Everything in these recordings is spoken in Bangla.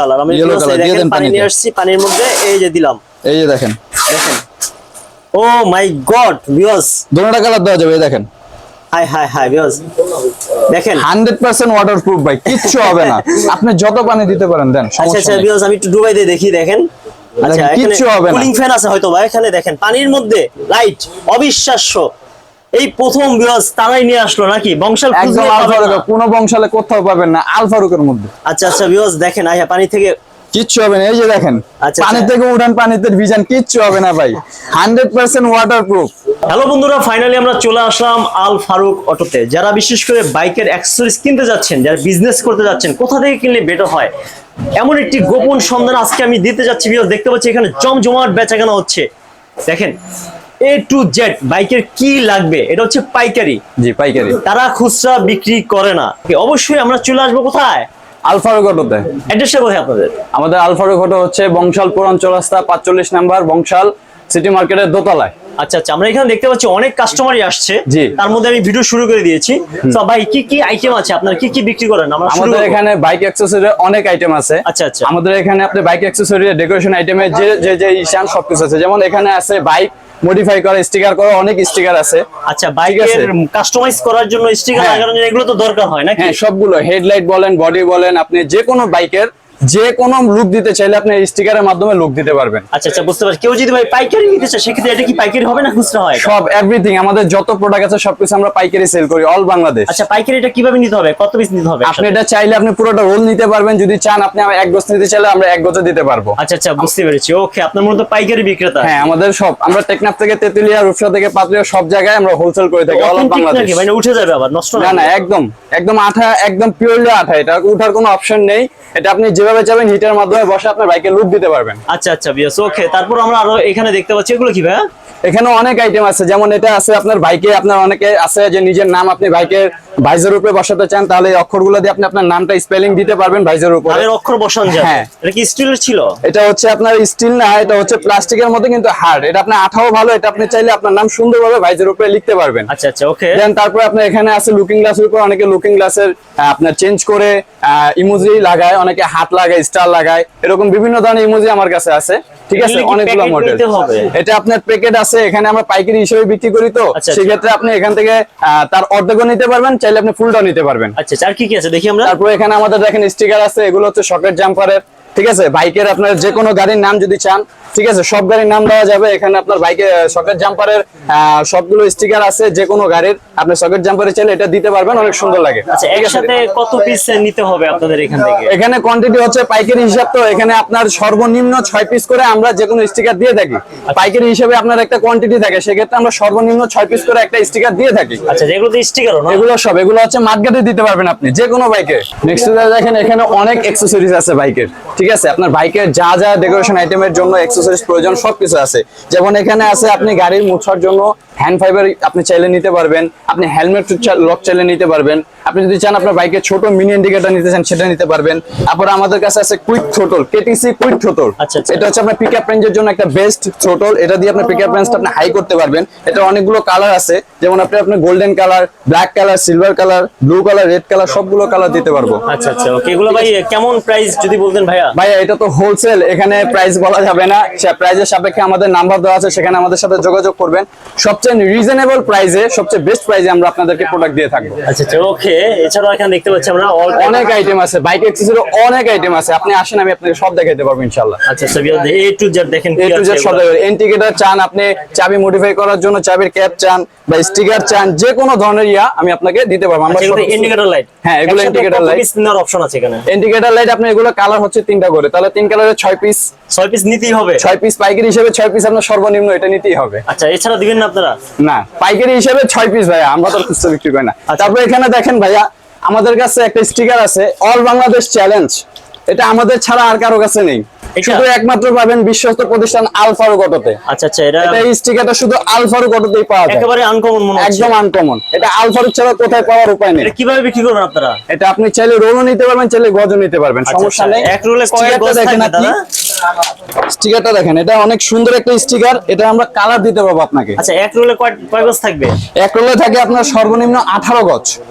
কালার আমি ইয়েলো কালার দিয়ে দেন পানি নিয়ে আসছি, পানির মধ্যে এই যে দিলাম, এই যে দেখেন দেখেন। ও মাই গড ভিউয়ার্স, দুটোটা কালার দেওয়া যাবে, এই দেখেন। হাই হাই হাই ভিউয়ার্স, দেখেন 100% ওয়াটারপ্রুফ ভাই, কিচ্ছু হবে না। আপনি যত পানি দিতে পারেন দেন, আচ্ছা সমস্যা আচ্ছা নেই। ভিউয়ার্স, আমি একটু ডুবাই দিয়ে দেখি, দেখেন। আচ্ছা এখানে কিচ্ছু হবে না। কুলিং ফ্যান আছে হয়তো বা, এখানে দেখেন পানির মধ্যে লাইট, অবিশ্বাস্য। এই প্রথম ভিউয়ার্স তারাই নিয়ে আসলো নাকি? বংশাল একদম খুঁজলে পাবেন আলফারুক, না। কোনো বংশালে কোথাও পাবেন না আলফারুকের মধ্যে। আচ্ছা আচ্ছা ভিউয়ার্স, দেখেন আয়া পানি থেকে কিচ্ছু হবে না, এই যে দেখেন। আচ্ছা, পানি আচ্ছা। থেকে উঠান, পানিতে ভিজান, কিচ্ছু হবে না ভাই, 100% ওয়াটারপ্রুফ। হ্যালো বন্ধুরা, ফাইনালি আমরা চলে আসলাম আল ফারুক অটোতে। যারা বিশেষ করে বাইকের অ্যাক্সেসরিজ কিনতে যাচ্ছেন, যারা বিজনেস করতে যাচ্ছেন, কোথা থেকে কিনলে বেটার হয়, এমন একটি গোপন সন্ধান আজকে আমি দিতে যাচ্ছি। ভিউয়ার্স দেখতে পাচ্ছি এখানে জমজমাট বেচাকেনা হচ্ছে। দেখেন A to Z বাইকের কি লাগবে, এটা হচ্ছে পাইকারি। জি পাইকারি, তারা খুচরা বিক্রি করে না। অবশ্যই আমরা চলে আসবো কোথায়? আলফারুক অটোতে। অ্যাড্রেসটা কোথায় আপনাদের? আমাদের আলফারুক অটো হচ্ছে বংশাল পুরান চৌরাস্তা 45 নাম্বার, বংশাল সিটি মার্কেটের দোতলায়। আচ্ছা আচ্ছা, আমরা এখানে দেখতে পাচ্ছি অনেক কাস্টমারই আসছে। জি। তার মধ্যে আমি ভিডিও শুরু করে দিয়েছি। তো ভাই কি কি আইটেম আছে আপনার, কি কি বিক্রি করেন? আমরা শুরু আমাদের করব। এখানে বাইক অ্যাক্সেসরির অনেক আইটেম আছে। আচ্ছা আচ্ছা। আমাদের এখানে আপনি বাইক অ্যাক্সেসরি, ডেকোরেশন আইটেমে যে যে যে ইশান সবকিছু আছে। যেমন এখানে আছে বাইক মডিফাই করা, স্টিকার করা, অনেক স্টিকার আছে। আচ্ছা, বাইকের কাস্টমাইজ করার জন্য স্টিকার হ্যাঁ। লাগানোর জন্য এগুলো তো দরকার হয় নাকি? হ্যাঁ, সবগুলো হেডলাইট বলেন, বডি বলেন, আপনি যে কোনো বাইকের যে কোনো লুক দিতে চাইলে আপনি স্টিকারের মাধ্যমে লুক দিতে পারবেন। আচ্ছা আচ্ছা, বুঝতে পারছি। কেউ যদি ভাই পাইকারি নিতে চায়, সেক্ষেত্রে এটা কি পাইকারি হবে না খুচরা হয়? সব এভরিথিং, আমাদের যত প্রোডাক্ট আছে সবকিছু আমরা পাইকারি সেল করি অল বাংলাদেশ। আচ্ছা, পাইকারি এটা কিভাবে নিতে হবে, কত পিস নিতে হবে? আপনি এটা চাইলে আপনি পুরোটা রোল নিতে পারবেন, যদি চান আপনি এক গজ নিতে চাইলে আমরা এক গজে দিতে পারবো। আচ্ছা আচ্ছা, বুঝতে পেরেছি। ওকে, আপনার মূলত পাইকারি বিক্রেতা? হ্যাঁ, আমাদের সব, আমরা টেকনাফ থেকে তেতুলিয়া, রূপসা থেকে পাতলিয়া, সব জায়গায় আমরা হোলসেল করে থাকি অল Authentic বাংলাদেশ। নাকি? মানে উঠে যাবে আবার, নষ্ট না না, একদম একদম আঠা, একদম পিওরলি আঠা, এটা উঠার কোনো অপশন নেই। এটা আপনি যেভাবে চাবেন হিটার মাধ্যমে বসে আপনার বাইকে লুক দিতে পারবেন। আচ্ছা আচ্ছা বিয়াস, ওকে। তারপর আমরা আরো এখানে দেখতে পাচ্ছি, এগুলো কি ভাই? এখানে অনেক আইটেম আছে। যেমন এটা আছে আপনার বাইকে, আপনার অনেকে আছে যে নিজের নাম আপনি বাইকের ভাইজের উপরে বসাতে চান, তাহলে এই অক্ষরগুলো দিয়ে আপনি আপনার নামটা স্পেলিং দিতে পারবেন ভাইজের উপরে। আগের অক্ষর বসান যায়? হ্যাঁ। এটা কি স্টিলের ছিল? এটা হচ্ছে আপনার স্টিল না, এটা হচ্ছে প্লাস্টিকের মধ্যে কিন্তু হার্ড। এটা আপনার আঠাও ভালো, এটা আপনি চাইলে আপনার নাম সুন্দরভাবে ভাইজের উপরে লিখতে পারবেন। আচ্ছা আচ্ছা, ওকে। দেন তারপরে আপনার এখানে আছে লুকিং গ্লাসের উপর, অনেকে লুকিং গ্লাসের আপনার চেঞ্জ করে ইমোজি লাগায়, অনেকে হাত লাগায়, স্টার লাগায়, এরকম বিভিন্ন ধরনের ইমোজি আমার কাছে আছে। ঠিক আছে, অনেকগুলো মডেল। এটা আপনার প্যাকেট আছে, এখানে আমরা পাইকারি হিসেবে বিক্রি করি, তো সেক্ষেত্রে আপনি এখান থেকে তার অর্ধেকও নিতে পারবেন, চাইলে আপনি ফুলটাও নিতে পারবেন। আচ্ছা, আর কি কি আছে দেখি আমরা। তারপরে এখানে আমাদের দেখেন স্টিকার আছে, এগুলো হচ্ছে সকেট জাম্পারের। ঠিক আছে, বাইকের আপনার যে কোনো গাড়ির নাম যদি চান, ঠিক আছে, সব গাড়ির নাম দেওয়া যাবে। এখানে আপনার বাইকে সকেট জাম্পারের সবগুলো স্টিকার আছে, যে কোনো গাড়ির আপনি সকেট জাম্পারে চাইলে এটা দিতে পারবেন, অনেক সুন্দর লাগে। আচ্ছা, একসাথে কত পিস নিতে হবে আপনাদের এখান থেকে? এখানে কোয়ান্টিটি হচ্ছে পাইকারি হিসাব, তো এখানে আপনার সর্বনিম্ন 6 পিস করে আমরা যে কোনো স্টিকার দিয়ে থাকি। পাইকারি হিসেবে আপনার একটা কোয়ান্টিটি থাকে, সেক্ষেত্রে আমরা সর্বনিম্ন 6 পিস করে একটা স্টিকার দিয়ে থাকি। আচ্ছা, এগুলো তো স্টিকারও না? এগুলো সব, এগুলো হচ্ছে মার্কেটে দিতে পারবেন আপনি যে কোনো বাইকে। নেক্সট দেখেন এখানে অনেক অ্যাকসেসরিজ আছে বাইকের। ঠিক আছে, আপনার বাইকের যা যা ডেকোরেশন আইটেমের জন্য অ্যাকসেসরিজ প্রয়োজন সবকিছু আছে। যেমন এখানে আছে আপনি গাড়ির মোছার জন্য হ্যান্ড ফাইবার আপনি চাইলে নিতে পারবেন, আপনি হেলমেট লক চাইলে নিতে পারবেন, আপনি যদি চান আপনার বাইকে ছোট মিনি ইন্ডিকেটর নিতে চান সেটা নিতে পারবেন। তারপর আমাদের কাছে আছে quick throttle, KTC quick throttle. এটা হচ্ছে আপনার পিকআপ রেঞ্জের জন্য একটা বেস্ট থ্রোটল। এটা দিয়ে আপনার পিকআপ রেঞ্জটা আপনি হাই করতে পারবেন। এটা অনেকগুলো কালার আছে, যেমন আপনি golden colour, black colour, silver colour, blue colour, red colour, সবগুলো কালার দিতে পারবো। আচ্ছা আচ্ছা, ওকে। এগুলো ভাই কেমন প্রাইস যদি বলতেন ভাইয়া? ভাইয়া এটা তো হোলসেল, এখানে প্রাইস বলা যাবে না। প্রাইসের সাপেক্ষে আমাদের নাম্বার দেওয়া আছে, সেখানে আমাদের সাথে যোগাযোগ করবেন। সবচেয়ে রিজনেবল প্রাইসে, সবচেয়ে বেস্ট প্রাইসে আমরা আপনাদেরকে প্রোডাক্ট দিয়ে থাকবো। আচ্ছা আচ্ছা, ওকে। এছাড়াও এখানে দেখতে পাচ্ছি আমরা অনেক আইটেম আছে, বাইক অ্যাক্সেসরি অনেক আইটেম আছে। আপনি আসেন, আমি আপনাকে সব দেখাইতে পারবো ইনশাআল্লাহ। আচ্ছা আচ্ছা, A to Z দেখেন A to Z সব দেখাবো। ইন্ডিকেটর চান আপনি, চাবি মডিফাই করার জন্য চাবির ক্যাপ চান বা স্টিকার চান, যে কোনো ধরনের আমি আপনাকে দিতে পারবো। আমরা ইন্ডিকেটর লাইট। হ্যাঁ, এগুলো ইন্ডিকেটর লাইট। পিস নেওয়ার অপশন আছে এখানে? ইন্ডিকেটর লাইট আপনি এগুলো কালার হচ্ছে 3টা করে, তাহলে 3 কালারে 6 পিস। 6 পিস নিতেই হবে? 6 পিস পাইকারি হিসেবে 6 পিস আপনার সর্বনিম্ন এটা নিতেই হবে। আচ্ছা, এছাড়া দিবেন না আপনারা? না, পাইকারি হিসেবে 6 পিস ভাইয়া, আমরা তো খুচরা বিক্রি করি না। তারপর এখানে দেখেন ভাইয়া, আমাদের কাছে একটা স্টিকার আছে, অল বাংলাদেশ চ্যালেঞ্জ। এটা আমাদের ছাড়া আর কারো কাছে নেই, শুধু একমাত্র পাবেন বিশ্বস্ত প্রতিষ্ঠান আল ফারুক অটোতে। আচ্ছা আচ্ছা, এটা এই স্টিকারটা শুধু আল ফারুক অটোতেই পাওয়া যায়। একেবারে আনকমন মনে হচ্ছে। একদম আনকমন, এটা আল ফারুক ছাড়া কোথায় পাওয়ার উপায় নেই। এটা কিভাবে বিক্রি করবেন আপনারা? এটা আপনি চাইলে রোলও নিতে পারবেন, চাইলে গজও নিতে পারবেন, সমস্যা নেই। এক রোলে কয় গজ দেখেন থাকে আপনি, দাদা? স্টিকারটা দেখেন, এটা অনেক সুন্দর একটা স্টিকার, এটা আমরা কালার দিতে পারবো আপনাকে। আচ্ছা, এক রোলে কয় গজ থাকবে? এক রোলে থাকে আপনার সর্বনিম্ন 18 গজ।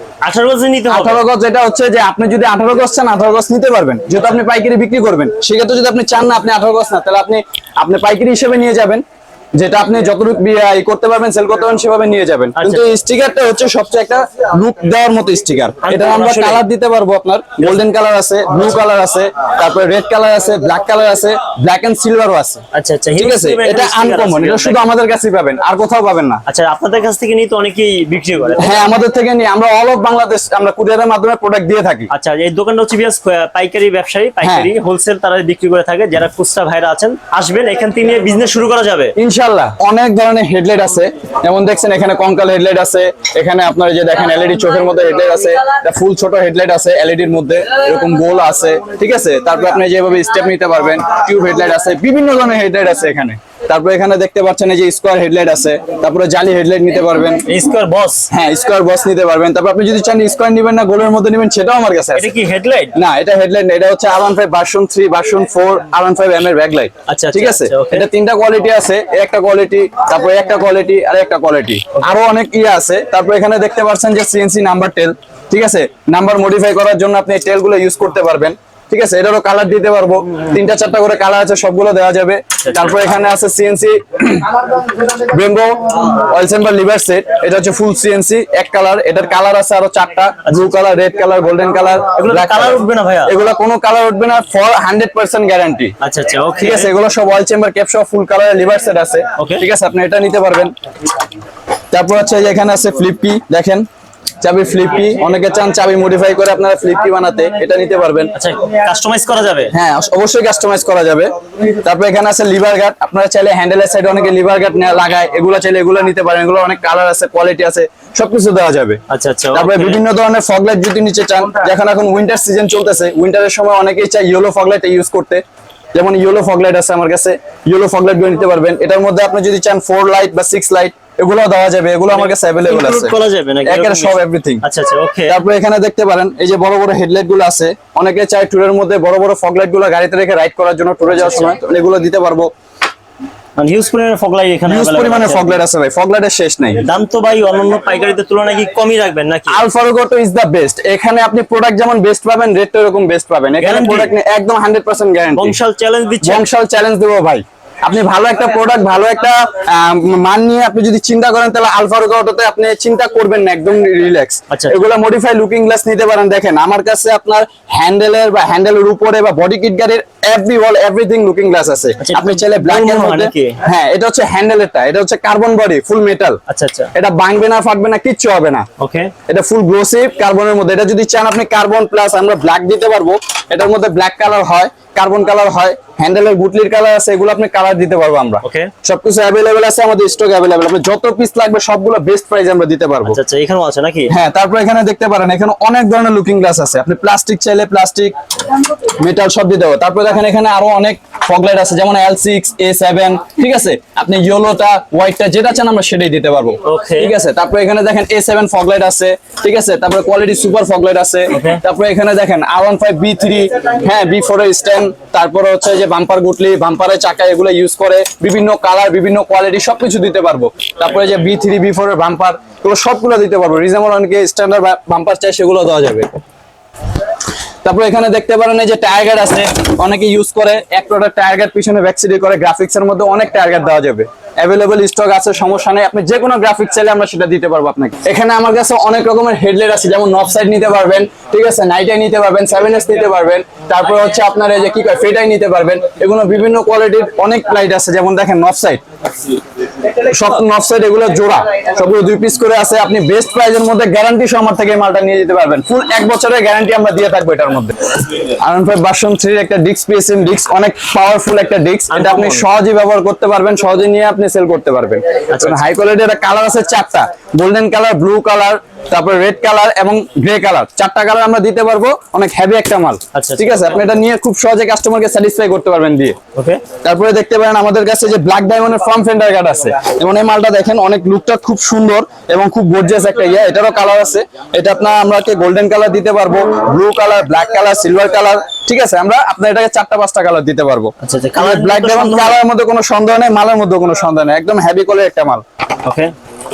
18 গজ নিতে হবে? 18 গজ, এটা হচ্ছে যে আপনি যদি 18 গজ চান 18 গজ নিতে পারবেন, যেহেতু আপনি পাইকারি বিক্রি করবেন। সেক্ষেত্রে যদি আপনি চান না আপনি 18 গজ না, তাহলে আপনি পাইকারি হিসেবে নিয়ে যাবেন, যেটা আপনি যতটুকু করতে পারবেন, সেল করতে পারবেন, সেভাবে নিয়ে যাবেন। কিন্তু এই স্টিকারটা হচ্ছে সবচেয়ে একটা লুক দেওয়ার মতো স্টিকার। এটা আমরা কালার দিতে পারবো, আপনার গোল্ডেন কালার আছে, ব্লু কালার আছে, তারপরে রেড কালার আছে, ব্ল্যাক কালার আছে, ব্ল্যাক এন্ড সিলভারও আছে। আচ্ছা আচ্ছা, ঠিক আছে, এটা আনকমন, এটা শুধু আমাদের কাছেই পাবেন, আর কোথাও পাবেন না। আচ্ছা, আপনাদের কাছ থেকে নিয়ে তো অনেকেই বিক্রি করে। হ্যাঁ, আমাদের থেকে নিয়ে আমরা অল অফ বাংলাদেশ আমরা কুরিয়ারের মাধ্যমে প্রোডাক্ট দিয়ে থাকি। আচ্ছা, এই দোকানটা হচ্ছে পাইকারি ব্যবসায়ী, পাইকারি হোলসেল তারা বিক্রি করে থাকে। যারা খুচরা ভাইরা আছেন আসবেন, এখান থেকে নিয়ে বিজনেস শুরু করা যাবে ইনশাআল্লাহ। অনেক ধরনের হেডলাইট আছে, যেমন দেখছেন এখানে কঙ্কাল হেডলাইট আছে, এখানে আপনার যে দেখেন এলইডি চোখের মধ্যে হেডলাইট আছে, এটা ফুল ছোট হেডলাইট আছে, এলইডির মধ্যে এরকম গোল আছে। ঠিক আছে, তারপর আপনি যেভাবে স্টেপ নিতে পারবেন, টিউব হেডলাইট আছে, বিভিন্ন ধরনের হেডলাইট আছে এখানে। তারপর এখানে দেখতে পাচ্ছেন এই যে স্কোয়ার হেডলাইট আছে, তারপরে জালি হেডলাইট নিতে পারবেন, স্কোয়ার বস। হ্যাঁ, স্কোয়ার বস নিতে পারবেন। তারপর আপনি যদি চান স্কোয়ার নেবেন না গোলের মধ্যে নেবেন, সেটাও আমার কাছে আছে। এটা কি হেডলাইট? না, এটা হেডলাইট না, এটা হচ্ছে R15 ভার্সন 3, ভার্সন 4, R15 এর ব্যাকলাইট। আচ্ছা, ঠিক আছে, okay. এটা তিনটা কোয়ালিটি আছে, একটা কোয়ালিটি, তারপর একটা কোয়ালিটি আর একটা কোয়ালিটি, আরো অনেক আছে। তারপর এখানে দেখতে পাচ্ছেন যে সিএনসি নাম্বার টেল। ঠিক আছে, নাম্বার মডিফাই করার জন্য আপনি এই টেল গুলো ইউজ করতে পারবেন। ঠিক আছে, এটারও কালার দিতে পারবো, 3টা 4টা করে কালার আছে, সবগুলো দেওয়া যাবে। তারপর এখানে আছে CNC ব্রেম্বো oil chamber liver set, এটা হচ্ছে ফুল সিএনসি এক কালার, এটার কালার আছে আরো 4টা, blue colour, red colour, golden colour. এগুলো কালার উঠবে না ভাইয়া? এগুলো কোনো কালার উঠবে না, ফর 100% গ্যারান্টি। আচ্ছা আচ্ছা, ওকে। ঠিক আছে, এগুলো সব অয়েল চেম্বার ক্যাপ সহ ফুল কালারের লিভার সেট আছে। ঠিক আছে, আপনি এটা নিতে পারবেন। তারপর হচ্ছে এখানে আছে ফ্লিপকি, দেখেন চাবি ফ্লিপকি, অনেকে চান চাবি মডিফাই করে আপনারা ফ্লিপকি বানাতে, এটা নিতে পারবেন। আচ্ছা, কাস্টমাইজ করা যাবে? হ্যাঁ, অবশ্যই কাস্টমাইজ করা যাবে। তারপর এখানে আছে লিভার গার্ড, আপনারা চাইলে হ্যান্ডেলের সাইডে অনেকে লিভার গার্ড লাগায়, এগুলো চাইলে এগুলো নিতে পারেন, এগুলো অনেক কালার আছে, কোয়ালিটি আছে, সবকিছু দেওয়া যাবে। আচ্ছা আচ্ছা, তারপরে বিভিন্ন ধরনের ফগ লাইট যদি নিতে চান, এখন উইন্টার সিজন চলতেছে, উইন্টারের সময় অনেকেই চায় ইয়েলো ফগ লাইট ইউজ করতে, যেমন ইয়েলো ফগ লাইট আছে আমার কাছে, ইয়েলো ফগ লাইট গুলো নিতে পারবেন। এটার মধ্যে আপনি যদি চান 4 লাইট বা 6 লাইট, এগুলো দেওয়া যাবে, এগুলো আমার কাছে अवेलेबल আছে, করা যাবে নাকি একের সব এভরিথিং। আচ্ছা আচ্ছা, ওকে। তারপর এখানে দেখতে পারেন এই যে বড় বড় হেডলাইট গুলো আছে, অনেকে চায় ট্যুরের মধ্যে বড় বড় ফগ লাইট গুলো গাড়িতে রেখে রাইড করার জন্য, ট্যুরে যাওয়ার সময় এগুলো দিতে পারবো। মানে হিউজ পরিমাণে ফগ লাইট এখানে হিউজ পরিমাণে ফগ লাইট আছে ভাই, ফগ লাইটের শেষ নাই। দাম তো ভাই অন্যান্য পাইকারিদের তুলনায় কি কমই রাখবেন নাকি? Al Faruk auto is the best. এখানে আপনি প্রোডাক্ট যেমন বেস্ট পাবেন, রেট এরকম বেস্ট পাবেন। এখানে প্রোডাক্ট একদম 100% গ্যারান্টি। বংশাল চ্যালেঞ্জ দিচ্ছে, বংশাল চ্যালেঞ্জ দেবো ভাই। আপনি ভালো একটা প্রোডাক্ট, ভালো একটা মান নিয়ে আপনি যদি চিন্তা করেন, তাহলে আল ফারুক অটোতে আপনি চিন্তা করবেন না, একদম রিল্যাক্স। এগুলো মডিফাই লুকিং গ্লাস নিতে পারেন। দেখেন আমার কাছে আপনার হ্যান্ডেলের বা হ্যান্ডেলের উপরে বা বডি কিট গাড়ির এভরিথিং লুকিং গ্লাস আছে। আপনি চাইলে ব্ল্যাক এর মধ্যে, হ্যাঁ, এটা হচ্ছে হ্যান্ডেলেরটা, এটা হচ্ছে কার্বন বডি, ফুল মেটাল। আচ্ছা আচ্ছা, এটা ভাঙবে না, ফাটবে না, কিচ্ছু হবে না। ওকে, এটা ফুল গ্লোসি কার্বনের মধ্যে। এটা যদি চান আপনি কার্বন প্লাস আমরা ব্ল্যাক দিতে পারবো, এটার মধ্যে ব্ল্যাক কালার হয়, কার্বন কালার হয়, হ্যান্ডেলের গুটলির কালার আছে, এগুলো আপনি কালার দিতে পারবো আমরা। সবকিছু अवेलेबल আছে, আমাদের স্টক अवेलेबल। আপনি যত পিস লাগবে সবগুলো বেস্ট প্রাইসে আমরা দিতে পারবো। আচ্ছা আচ্ছা, এখানেও আছে নাকি? হ্যাঁ, তারপর এখানে দেখতে পারেন এখানে অনেক ধরনের লুকিং গ্লাস আছে, আপনি প্লাস্টিক চাইলে প্লাস্টিক, মেটাল সব দিতে পারবো। তারপর দেখেন এখানে আরো অনেক ফগ লাইট আছে, যেমন L6, A7। ঠিক আছে, আপনি ইয়েলোটা, হোয়াইটটা যেটা চান আমরা সেটাই দিতে পারবো। ঠিক আছে, তারপর এখানে দেখেন A7 ফগ লাইট আছে। ঠিক আছে, তারপরে কোয়ালিটি সুপার ফগ লাইট আছে। তারপর এখানে দেখেন R15 B3, হ্যাঁ, B4 এর স্ট্যান্ড, তারপর হচ্ছে যে বাম্পার গুটলি, বাম্পারের চাকা, এগুলো ইউজ করে বিভিন্ন কালার, বিভিন্ন কোয়ালিটি সবকিছু দিতে পারবো। তারপরে যে B3 B4 এর বাম্পার, এগুলো সবগুলো দিতে পারবো। রিজনেবল অনেকে স্ট্যান্ডার্ড বাম্পার চাই, সেগুলো দেওয়া যাবে। তারপর এখানে দেখতে পারেন এই যে টায়ার গার্ড আছে, অনেকে ইউজ করে, এক প্রোডাক্ট টায়ার গার্ড পিছনে ব্যাকসাইডে করে, গ্রাফিক্স এর মধ্যে অনেক টায়ার গার্ড দেওয়া যাবে। अवेलेबल স্টক আছে, সমস্যা নেই। আপনি যে কোনো গ্রাফিক্স চাইলে আমরা সেটা দিতে পারবো আপনাকে। এখানে আমার কাছে অনেক রকমের হেডলাইট আছে, যেমন নর্থ সাইড নিতে পারবেন, ঠিক আছে, নাইট আই নিতে পারবেন, 7S নিতে পারবেন, তারপর হচ্ছে আপনার এই যে কি কয় ফেড আই নিতে পারবেন। এগুলো বিভিন্ন কোয়ালিটির অনেক লাইট আছে, যেমন দেখেন নর্থ সাইড, সব নর্থ সাইড এগুলো জোড়া, সবগুলো 2 পিস করে আছে। আপনি বেস্ট প্রাইসের মধ্যে গ্যারান্টি সহ আমার থেকে মালটা নিয়ে যেতে পারবেন। ফুল 1 বছরের গ্যারান্টি আমরা দিয়ে থাকবো এটার মধ্যে। R15 ভার্সন 3 এর একটা ডিস্ক পিএসএম ডিস্ক, অনেক পাওয়ারফুল একটা ডিস্ক। এটা আপনি সহজেই ব্যবহার করতে পারবেন, সহজে নিয়ে আপনি সেল করতে পারবেন। হাই কোয়ালিটির একটা কালার আছে 4টা, গোল্ডেন কালার, ব্লু কালার, তারপরে রেড কালার এবং গ্রে কালার, 4টা কালার আমরা দিতে পারবো। অনেক হেভি একটা মাল। আচ্ছা, ঠিক আছে, আপনি এটা নিয়ে খুব সহজে কাস্টমারকে স্যাটিসফাই করতে পারবেন দিয়ে। ওকে। তারপরে দেখতে পারেন আমাদের কাছে যে ব্ল্যাক ডায়মন্ডের ফ্রন্ট ফেন্ডার গার্ড আছে, এবং এই মালটা দেখেন অনেক লুকটা খুব সুন্দর এবং খুব গর্জিয়াস একটা এটারও কালার আছে। এটা আমরা গোল্ডেন কালার দিতে পারবো, blue colour, black colour, silver colour. ঠিক আছে, আমরা আপনার এটাকে 4টা-5টা কালার দিতে পারবো। আচ্ছা, ব্ল্যাক ডায়মন্ড কালারের মধ্যে কোনো সন্দেহ নেই, মালের মধ্যে কোনো সন্দেহ নেই, একদম হেভি কোয়ালিটির একটা মাল। ওকে।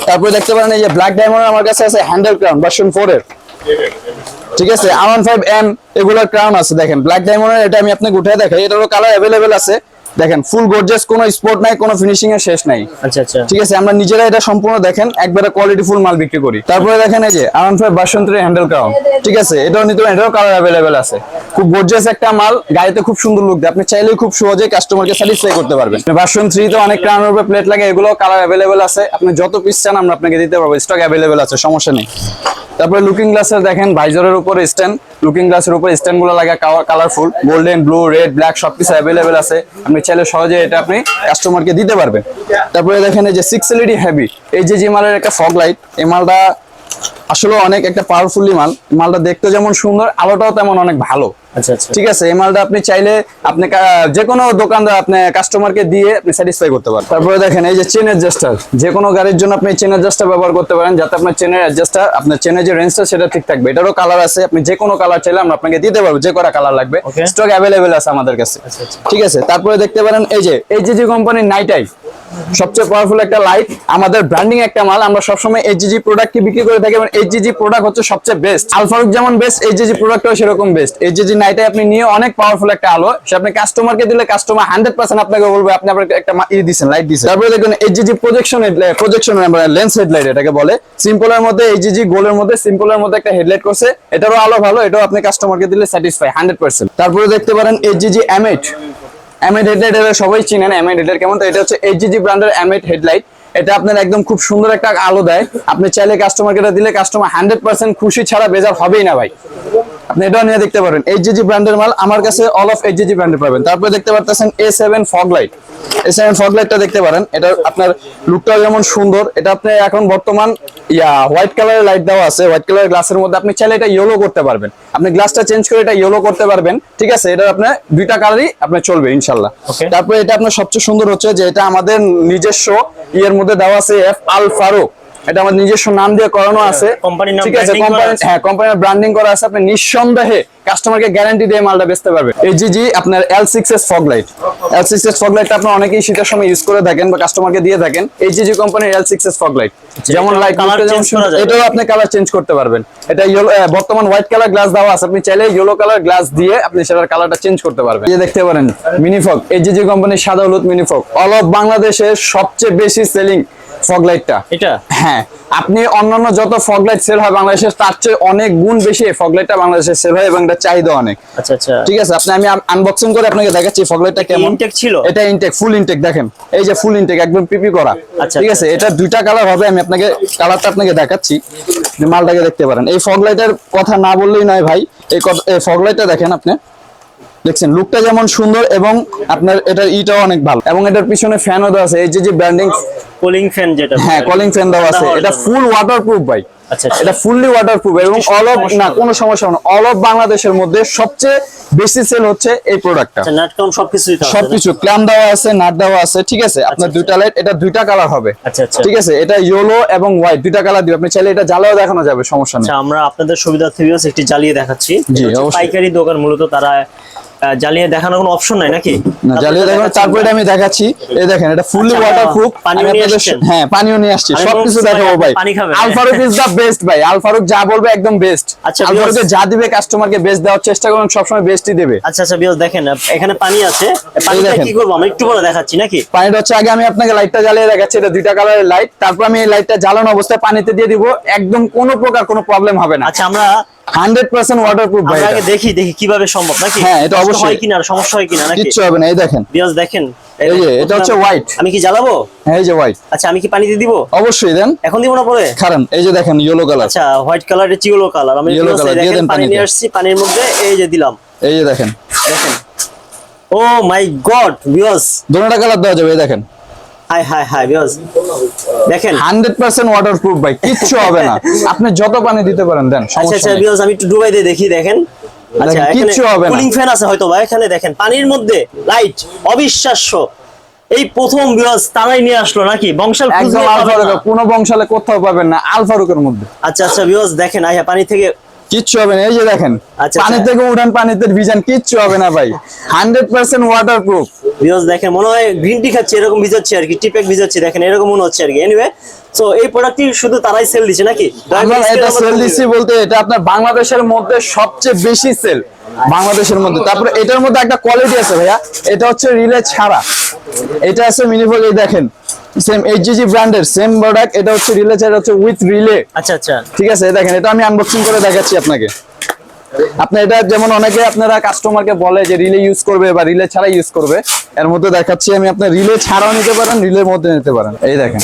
তারপরে দেখতে পারেন এই যে ব্ল্যাক ডায়মন্ড আমার কাছে আছে হ্যান্ডেল ক্রাউন ভার্সন 4 এর। ঠিক আছে, R15M এগুলোর ক্রাউন আছে। দেখেন ব্ল্যাক ডায়মন্ডের, এটা আমি আপনাকে উঠে দেখাই, এটারও কালার अवेलेबल আছে। দেখেন ফুল গর্জিয়াস, কোনো স্পট নাই, কোনো ফিনিশিং এর শেষ নাই। আচ্ছা আচ্ছা, ঠিক আছে, আমরা নিজেরা এটা সম্পূর্ণ দেখেন একবারে কোয়ালিটি ফুল মাল বিক্রি করি। তারপরে দেখেন এই যে R15 ভার্সন 3 হ্যান্ডেল ক্রাউন। ঠিক আছে, এটাও নিতে পারেন, এটারও কালার अवेलेबल আছে। খুব গর্জিয়াস একটা মাল, গাড়িতে খুব সুন্দর লুক দেয়, আপনি চাইলেই খুব সহজে কাস্টমারকে স্যাটিসফাই করতে পারবেন। ভার্সন 3 তে অনেক ক্রাউনের উপরে প্লেট লাগে, এগুলো কালার अवेलेबल আছে। আপনি যত পিস চান আমরা আপনাকে দিতে পারবো, স্টক अवेलेबल আছে, সমস্যা নেই। তারপরে লুকিং গ্লাসের দেখেন ভাইজরের উপরে স্ট্যান্ড, লুকিং গ্লাসের উপরে স্ট্যান্ড গুলো লাগা colourful, golden, blue, red, black সবকিছু अवेलेबल আছে। আপনি চাইলে সহজে এটা আপনি কাস্টমারকে দিতে পারবেন। তারপরে দেখেন এই যে 6 LED হেভি, এই যে মালের একটা ফগ লাইট, এই মালটা আসলে অনেক একটা পাওয়ারফুলি মাল। মালটা দেখতে যেমন সুন্দর, আলোটাও তেমন অনেক ভালো। আচ্ছা আচ্ছা, ঠিক আছে, এই মালটা আপনি চাইলে আপনি যে কোনো দোকানদার আপনি কাস্টমারকে দিয়ে আপনি স্যাটিসফাই করতে পারেন। তারপরে দেখেন এই যে চেন অ্যাডজাস্টার, যে কোনো গাড়ির জন্য আপনি চেন অ্যাডজাস্টার ব্যবহার করতে পারেন, যাতে আপনার চেনের অ্যাডজাস্টার, আপনার চেনের যে রেঞ্জটা সেটা ঠিক থাকবে। এটারও কালার আছে, আপনি যে কোনো কালার চাইলে আমরা আপনাকে দিতে পারবো, যে কটা কালার লাগবে স্টক अवेलेबल আছে আমাদের কাছে। ঠিক আছে, তারপরে দেখতে পারেন এই যে কোম্পানির নাইট আই, সবচেয়ে পাওয়ারফুল একটা লাইট, আমাদের ব্র্যান্ডিং একটা মাল। আমরা সবসময় এইচজিজি প্রোডাক্টকে বিক্রি করে থাকি, এবং এইচজিজি প্রোডাক্ট হচ্ছে সবচেয়ে বেস্ট। আলফারুক যেমন বেস্ট, এইচজিজি প্রোডাক্টও সেরকম বেস্ট। এইচজিজি নাইটে আপনি নিয়ে অনেক পাওয়ারফুল একটা আলো, সে আপনি কাস্টমারকে দিলে কাস্টমার 100% আপনাকে বলবে আপনি আপনার একটা দিয়েছেন, লাইট দিয়েছেন। তারপরে দেখুন এইচজিজি প্রজেকশন লেন্স হেডলাইট এটাকে বলে। সিম্পলের মধ্যে এইচজিজি, গোলের মধ্যে সিম্পলের মধ্যে একটা হেডলাইট করছে, এটারও আলো ভালো, এটাও আপনি কাস্টমারকে দিলে স্যাটিসফাই 100%। তারপরে দেখতে পারেন এইচজিজি M8 হেডলাইট, এটা সবাই চিনেন M8 হেডলাইট কেমন। তো এটা হচ্ছে এইচজিজি ব্র্যান্ডের M8 হেডলাইট। এটা আপনার একদম খুব সুন্দর একটা আলো দেয়, আপনি চাইলে কাস্টমারকে এটা দিলে কাস্টমার 100% খুশি ছাড়া বেজার হবেই না ভাই। আপনি এটাও নিয়ে দেখতে পারেন, এইচজিজি ব্র্যান্ডের মাল আমার কাছে অল অফ এইচজিজি ব্র্যান্ডের পাবেন। তারপরে দেখতে পারতেছেন A7 fog light, A7 fog লাইটটা দেখতে পারেন, এটা আপনার লুকটাও যেমন সুন্দর। এটা আপনি এখন বর্তমান হোয়াইট কালারের লাইট দেওয়া আছে, হোয়াইট কালারের গ্লাসের মধ্যে আপনি চাইলে এটা ইয়েলো করতে পারবেন, আপনি গ্লাসটা চেঞ্জ করে এটা ইয়েলো করতে পারবেন। ঠিক আছে, এটা আপনার দুইটা কালারই আপনার চলবে ইনশাল্লাহ। তারপরে এটা আপনার সবচেয়ে সুন্দর হচ্ছে যে এটা আমাদের নিজস্ব ইয়ের মধ্যে দেওয়া আছে F আল ফারুক, এটা আমার নিজস্ব নাম দিয়ে করানো আছে। ঠিক আছে, কোম্পানির ব্র্যান্ডিং করা আছে। আপনি নিঃসন্দেহে কাস্টমারকে গ্যারান্টি দিয়ে মালটা বেচতে পারবেন। এইচজিজি আপনার L6S fog light, L6S fog লাইটটা আপনারা অনেকেই শীতের সময় ইউজ করে থাকেন বা কাস্টমারকে দিয়ে থাকেন। এইচজিজি কোম্পানির L6S ফগ লাইট, যেমন লাইট এটাও আপনি কালার চেঞ্জ করতে পারবেন। এটা বর্তমান হোয়াইট কালার গ্লাস দেওয়া আছে, আপনি চাইলে ইয়েলো কালার গ্লাস দিয়ে আপনি সেটার কালারটা চেঞ্জ করতে পারবেন। এই দেখতে পারেন মিনি ফগ, এইচজিজি কোম্পানির সাদা হলুদ মিনি ফগ, অল অফ বাংলাদেশের সবচেয়ে বেশি সেলিং ফগ লাইটটা এটা। হ্যাঁ, আপনি অন্যান্য যত ফগ লাইট সেল হয় বাংলাদেশে, তার চেয়ে অনেক গুণ বেশি এই ফগ লাইটটা বাংলাদেশে সেল হয়, এবং এটা চাহিদা অনেক। আচ্ছা আচ্ছা, ঠিক আছে, আমি আনবক্সিং করে আপনাকে দেখাচ্ছি ফগ লাইটটা কেমন। ইনটেক ছিল, এটা ইনটেক, ফুল ইনটেক। দেখেন এই যে ফুল ইনটেক, একদম পিপি করা। ঠিক আছে, এটা দুইটা কালার হবে, আমি আপনাকে কালারটা আপনাকে দেখাচ্ছি, মালটাকে দেখতে পারেন। এই ফগ লাইটের কথা না বললেই নয় ভাই, এই ফগ লাইটটা দেখেন আপনি, দেখছেন লুকটা যেমন সুন্দর, এবং আপনার এটার ইটাও অনেক ভালো, এবং এটার পিছনে ফ্যানও দেওয়া আছে, এইচজিজি ব্র্যান্ডিং কুলিং ফ্যান যেটা, হ্যাঁ কুলিং ফ্যান দেওয়া আছে। এটা ফুল ওয়াটারপ্রুফ ভাই, আচ্ছা এটা ফুললি ওয়াটারপ্রুফ, এবং অল অফ না কোনো সমস্যা না, অল অফ বাংলাদেশের মধ্যে সবচেয়ে বেশি সেল হচ্ছে এই প্রোডাক্টটা। নাট কাউন্ট সবকিছু ক্ল্যাম দেওয়া আছে, নাট দেওয়া আছে। ঠিক আছে, আপনার দুইটা লাইট, এটা দুইটা কালার হবে। আচ্ছা আচ্ছা, ঠিক আছে, এটা ইয়েলো এবং হোয়াইট দুইটা কালার দিবে, আপনি চাইলে এটা জ্বালাও দেখানো যাবে, সমস্যা নেই। আচ্ছা, আমরা আপনাদের সুবিধার্থে একটি জ্বালিয়ে দেখাচ্ছি। পাইকারি দোকান মূলত তারা জ্বালিয়ে দেখানোর কোনো অপশন নাই নাকি? না, জ্বালিয়ে দেখানো, তারপরে আমি দেখাচ্ছি। এই দেখেন এটা ফুললি ওয়াটারপ্রুফ, হ্যাঁ পানিও নিয়ে আসছি, সবকিছু দেখাবো ভাই। আলফারুক ইজ দা বেস্ট ভাই, আলফারুক যা বলবে একদম বেস্ট। আচ্ছা, আলফারুকে যা দিবে কাস্টমারকে বেস্ট দেওয়ার চেষ্টা করুন, সবসময় বেস্টই দেবে। আচ্ছা আচ্ছা, বিয়স দেখেন এখানে পানি আছে, পানিটা কি করব আমি একটু পরে দেখাচ্ছি নাকি। পানিটা হচ্ছে আগে আমি আপনাকে লাইটটা জ্বালিয়ে দেখাচ্ছি, এটা দুইটা কালারের লাইট। তারপর আমি এই লাইটটা জ্বালানো অবস্থায় পানিতে দিয়ে দিব, একদম কোনো প্রকার কোনো প্রবলেম হবে না। আচ্ছা, আমরা 100% ওয়াটারপ্রুফ ভাই, আগে দেখি কিভাবে সম্ভব নাকি। হ্যাঁ, এটা অবশ্যই হয় কিনা, আর সমস্যা হয় কিনা নাকি, কিচ্ছু হবে না। এই দেখেন বিয়স দেখেন, এই যে এটা হচ্ছে হোয়াইট, আমি কি জ্বালাবো? হ্যাঁ, এই যে হোয়াইট। আচ্ছা, আমি কি পানিতে দিব? অবশ্যই দেন, এখন দিব না পরে? কারণ এই যে দেখেন ইয়েলো কালার, আচ্ছা হোয়াইট কালার, এটা ইয়েলো কালার, আমি ইয়েলো কালার দিয়ে দেন, পানি নিয়ে আসছি, পানির মধ্যে এই যে দিলাম, এই যে দেখেন দেখেন, ও মাই গড বিয়স, দুটোটা কালার দেওয়া যাবে। এই দেখেন, হাই হাই হাই বিয়স, দেখেন 100% ওয়াটারপ্রুফ ভাই, কিচ্ছু হবে না। আপনি যত পানি দিতে পারেন দেন, আচ্ছা সমস্যা আচ্ছা নেই। ভিউয়ার্স আমি একটু ডুবাই দিয়ে দেখি, দেখেন আচ্ছা দেখেন, কিচ্ছু হবে না। কুলিং ফ্যান আছে হয়তো বা এখানে, দেখেন পানির মধ্যে লাইট, অবিশ্বাস্য। এই প্রথম ভিউয়ার্স তারাই নিয়ে আসলো নাকি, বংশাল একদম খুঁজলে আল পাবেন না। ফারুক, কোনো বংশালে কোথাও পাবেন না আল ফারুকের মধ্যে। আচ্ছা আচ্ছা ভিউয়ার্স দেখেন আইয়া পানি থেকে কিচ্ছু হবে না, এই যে দেখেন আচ্ছা, পানি আচ্ছা। থেকে উঠান, পানিতে ভিজান, কিচ্ছু হবে না ভাই, 100% ওয়াটারপ্রুফ। ভিউয়ার্স দেখেন মনে হয় গ্রিন টি খাচ্ছি এরকম ভিজাচ্ছি আর কি, টিপেক ভিজাচ্ছি, দেখেন এরকম মনে হচ্ছে আর কি। এনিওয়ে সো এই প্রোডাক্টটি শুধু তারাই সেল দিচ্ছে নাকি? আমরা এটা সেল দিচ্ছি বলতে এটা আপনার বাংলাদেশের মধ্যে সবচেয়ে বেশি সেল বাংলাদেশের মধ্যে। তারপরে এটার মধ্যে একটা কোয়ালিটি আছে ভাইয়া, এটা হচ্ছে রিলে ছাড়া, এটা আছে মিনিফোল, এই দেখেন সেম এইচজিজি ব্র্যান্ডের সেম প্রোডাক্ট, এটা হচ্ছে রিলে ছাড়া, হচ্ছে উইথ রিলে। আচ্ছা আচ্ছা ঠিক আছে, দেখেন এটা আমি আনবক্সিং করে দেখাচ্ছি আপনাকে। আপনি এটা যেমন অনেকে আপনারা কাস্টমারকে বলে যে রিলে ইউজ করবে বা রিলে ছাড়া ইউজ করবে, এর মধ্যে দেখাচ্ছি আমি, আপনার রিলে ছাড়াও নিতে পারেন, রিলের মধ্যে নিতে পারেন, এই দেখেন।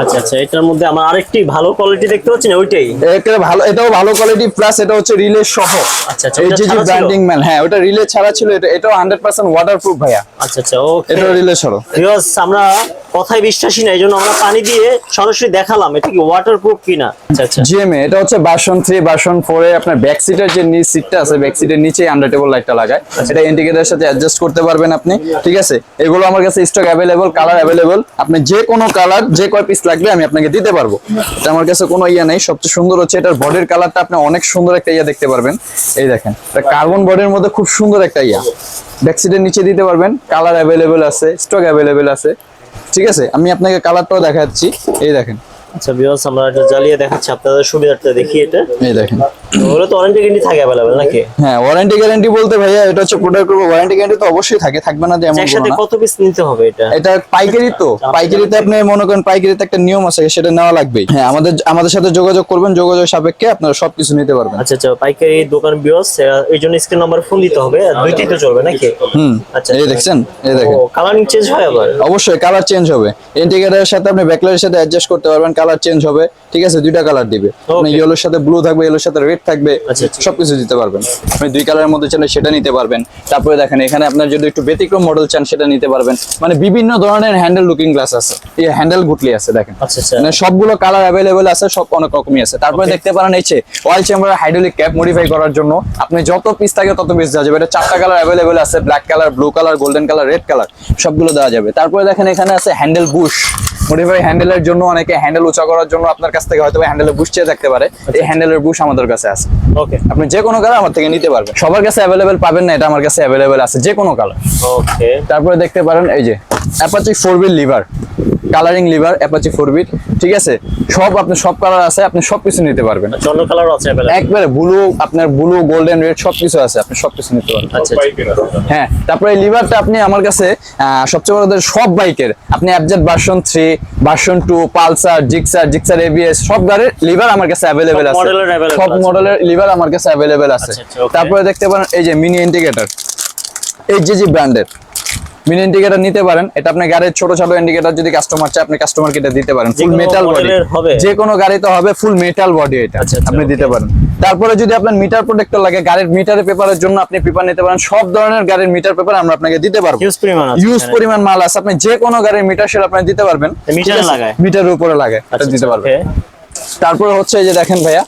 আচ্ছা আচ্ছা এটার মধ্যে আমার আরেকটি ভালো কোয়ালিটি দেখতে পাচ্ছি না, ওইটাই এটা ভালো, এটাও ভালো কোয়ালিটি প্লাস এটা হচ্ছে রিলে সহ। আচ্ছা আচ্ছা এইচজিজি ব্র্যান্ডিং ম্যান, হ্যাঁ ওটা রিলে ছাড়া ছিল, এটাও 100% ওয়াটারপ্রুফ ভাইয়া। আচ্ছা আচ্ছা ওকে এটাও রিলে সহ। ভিউয়ার্স আমরা কথায় বিশ্বাসী না, এইজন্য আমরা পানি দিয়ে সরাসরি দেখালাম এটা কি ওয়াটারপ্রুফ কিনা। আচ্ছা আচ্ছা জিএমএ এটা হচ্ছে ভার্সন 3 ভার্সন 4 এ আপনার ব্যাক সিটের যে নিচ সিটটা আছে, ব্যাক সিটের নিচে আন্ডারটেবল লাইটটা লাগায়, এটা ইন্ডিকেটরের সাথে অ্যাডজাস্ট করতে পারবেন আপনি। ঠিক আছে, এগুলো আমার কাছে স্টক अवेलेबल, কালার अवेलेबल, আপনি যে কোনো কালার যে কয় পিস লাগবে আমি আপনাকে দিতে পারবো, এটা আমার কাছে কোনো ইয়া নাই। সবচেয়ে সুন্দর হচ্ছে এটার বডির কালারটা, আপনি অনেক সুন্দর একটা ইয়া দেখতে পারবেন, এই দেখেন এটা কার্বন বডির মধ্যে খুব সুন্দর একটা ইয়া, ব্যাক সিটের নিচে দিতে পারবেন, কালার अवेलेबल আছে, স্টক अवेलेबल আছে। ঠিক আছে, আমি আপনাকে কালারটাও দেখাচ্ছি, এই দেখেন। আচ্ছা ভিউয়ার্স আমরা এটা জ্বালিয়ে দেখাচ্ছি আপনাদের সুবিধার্থে, দেখি এটা, এই দেখেন। ওগুলো তো ওয়ারেন্টি গ্যারান্টি থাকে अवेलेबल নাকি? হ্যাঁ ওয়ারেন্টি গ্যারান্টি বলতে ভাইয়া এটা হচ্ছে প্রোডাক্ট করব, ওয়ারেন্টি গ্যারান্টি তো অবশ্যই থাকে, থাকবে না যে এমন একসাথে কোনো না। কত পিস নিতে হবে এটা? এটা পাইকারি তো, পাইকারিতে আপনি মনে করেন পাইকারিতে একটা নিয়ম আছে, সেটা নেওয়া লাগবেই। হ্যাঁ আমাদের সাথে যোগাযোগ করবেন, যোগাযোগ সাপেক্ষে আপনারা সবকিছু নিতে পারবেন। আচ্ছা আচ্ছা পাইকারি দোকান ভিউয়ার্স, এই জন্য স্ক্রিন নাম্বার ফোন দিতে হবে, আর দুইটাই তো চলবে নাকি? আচ্ছা এই দেখছেন, এই দেখেন। ও কালারিং চেঞ্জ হয় আবার? অবশ্যই কালার চেঞ্জ হবে, ইন্ডিকেটরের সাথে আপনি ব্যাকলাইটের সাথে অ্যাডজাস্ট করতে পারবেন, কালার চেঞ্জ হবে। ঠিক আছে, দুইটা কালার দিবে, আপনি ইয়েলোর সাথে ব্লু থাকবে, ইয়েলোর সাথে রেড থাকবে, সবকিছু দিতে পারবেন। আপনি দুই কালারের মধ্যে চাইলে সেটা নিতে পারবেন। তারপরে দেখেন এখানে আপনার যদি একটু ব্যতিক্রম মডেল চান সেটা নিতে পারবেন, মানে বিভিন্ন ধরনের হ্যান্ডেল লুকিং গ্লাস আছে, এই হ্যান্ডেল গুটলি আছে দেখেন। আচ্ছা আচ্ছা মানে সবগুলো কালার अवेलेबल আছে, সব অনেক রকমই আছে। তারপরে দেখতে পারেন এইছে oil chamber hydraulic cap modify করার জন্য আপনি যত পিস থাকে তত পিস দেওয়া যাবে। এটা 4টা কালার अवेलेबल আছে, black colour, blue colour, golden colour, red colour, সবগুলো দেওয়া যাবে। তারপরে দেখেন এখানে আছে হ্যান্ডেল বুশ মডিফাই, হ্যান্ডেলের জন্য অনেকে হ্যান্ডেল উঁচা করার জন্য আপনার কাছ থেকে হয়তো হ্যান্ডেলের বুশ চেয়ে থাকতে পারে, এই হ্যান্ডেলের বুশ আমাদের কাছে আছে। ওকে আপনি যে কোনো কালার আমার থেকে নিতে পারবেন, সবার কাছে अवेलेबल পাবেন না, এটা আমার কাছে अवेलेबल আছে যে কোনো কালার। ওকে তারপরে দেখতে পারেন এই যে Apache 4 wheel liver, colouring liver Apache 4 wheel. ঠিক আছে, সব আপনি সব কালার আছে, আপনি সবকিছু নিতে পারবেন। অন্য কালার আছে अवेलेबल? একবারে ব্লু, আপনার ব্লু, গোল্ডেন, রেড সবকিছু আছে, আপনি সবকিছু নিতে পারবেন। আচ্ছা হ্যাঁ, তারপরে এই লিভারটা আপনি আমার কাছে সবচেয়ে বড় সব বাইকের আপনি FZ version 3 version 2 Pulsar Gixxer ABS সব গাড়ির লিভার আমার কাছে अवेलेबल আছে, সব মডেলের লিভার আমার কাছে अवेलेबल আছে। তারপরে দেখতে পারেন এই যে মিনি ইন্ডিকেটর, এইচজিজি ব্র্যান্ডের মিনি ইন্ডিকেটর নিতে পারেন। এটা আপনি গাড়ির ছোট ছোট ইন্ডিকেটর যদি কাস্টমার চায় আপনি কাস্টমারকে এটা দিতে পারেন, ফুল মেটাল বডি, যে কোনো গাড়িতে হবে ফুল মেটাল বডি, এটা আপনি দিতে পারেন। তারপরে যদি আপনার মিটার প্রোটেক্টর লাগে গাড়ির মিটারের পেপারের জন্য আপনি পেপার নিতে পারেন, সব ধরনের গাড়ির মিটার পেপার আমরা আপনাকে দিতে পারবো, ইউজ পরিমাণ মাল আছে, আপনি যে কোনো গাড়ির মিটার সেটা আপনি দিতে পারবেন, মিটারের উপরে লাগে এটা দিতে পারবেন। তারপরে হচ্ছে এই যে দেখেন ভাইয়া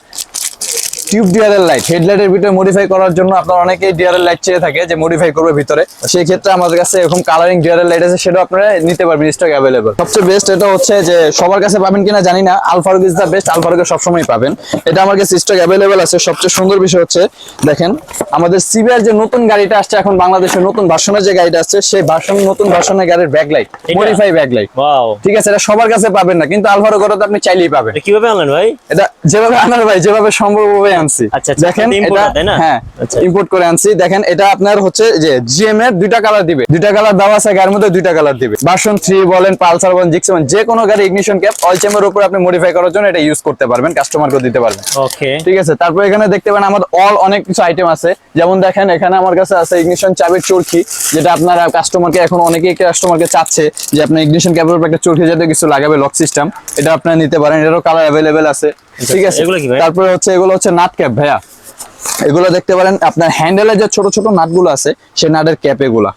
টিউব ডিআরএল লাইট, হেডলাইটের ভিতরে মডিফাই করার জন্য আপনার অনেকেই ডিআরএল লাইট চেয়ে থাকে যে মডিফাই করবে ভিতরে, সেই ক্ষেত্রে আমাদের কাছে এরকম কালারিং ডিআরএল লাইট আছে, সেটাও আপনারা নিতে পারবেন, স্টক अवेलेबल। সবচেয়ে বেস্ট এটা হচ্ছে যে সবার কাছে পাবেন কিনা জানি না, Al Faruk is the best, আল ফারুকে সবসময় পাবেন, এটা আমার কাছে স্টক अवेलेबल আছে। সবচেয়ে সুন্দর বিষয় হচ্ছে দেখেন আমাদের সিবিআর যে নতুন গাড়িটা আসছে এখন বাংলাদেশের নতুন ভার্সনের যে গাড়িটা আসছে, সেই নতুন ভার্সনের গাড়ির ব্যাকলাইট মডিফাই ব্যাকলাইট। ওয়াও, ঠিক আছে, এটা সবার কাছে পাবেন না, কিন্তু আল ফারুক ওটাতে আপনি চাইলেই পাবেন। কিভাবে আনলেন ভাই? এটা যেভাবে আনার ভাই, যেভাবে সম্ভব হবে আনছি। দেখেন এটা হ্যাঁ ইম্পোর্ট করে আনছি। দেখেন এটা আপনার হচ্ছে যে জিএম এর দুইটা কালার দিবে, দুইটা কালার দেওয়া আছে গাড়ির মধ্যে, দুইটা কালার দিবে। ভার্সন 3 বলেন, পালসার বলেন, জিক্স বলেন, যে কোনো গাড়ি ইগনিশন ক্যাপ অয়েল চেম্বার উপরে আপনি মডিফাই করার জন্য এটা ইউজ করতে পারবেন, কাস্টমারকে দিতে পারবেন। ওকে, ঠিক আছে। তারপর এখানে দেখতে পারেন আমাদের অনেক কিছু আইটেম আছে, যেমন দেখেন এখানে আমার কাছে আছে ইগনিশন চাবির চরকি, যেটা আপনারা কাস্টমারকে এখন অনেকেই কাস্টমারকে চাচ্ছে যে আপনি ইগনিশন ক্যাপের উপর একটা চরকি জাতীয় কিছু লাগাবে, লক সিস্টেম, এটা আপনারা নিতে পারেন, এটারও কালার अवेलेबल আছে। ঠিক আছে, তারপরে হচ্ছে এগুলো হচ্ছে নাট ক্যাপ ভাইয়া, এগুলো দেখতে পারেন আপনার হ্যান্ডেলের যে ছোট ছোট নাটগুলো আছে সেই নাটের ক্যাপ, এগুলা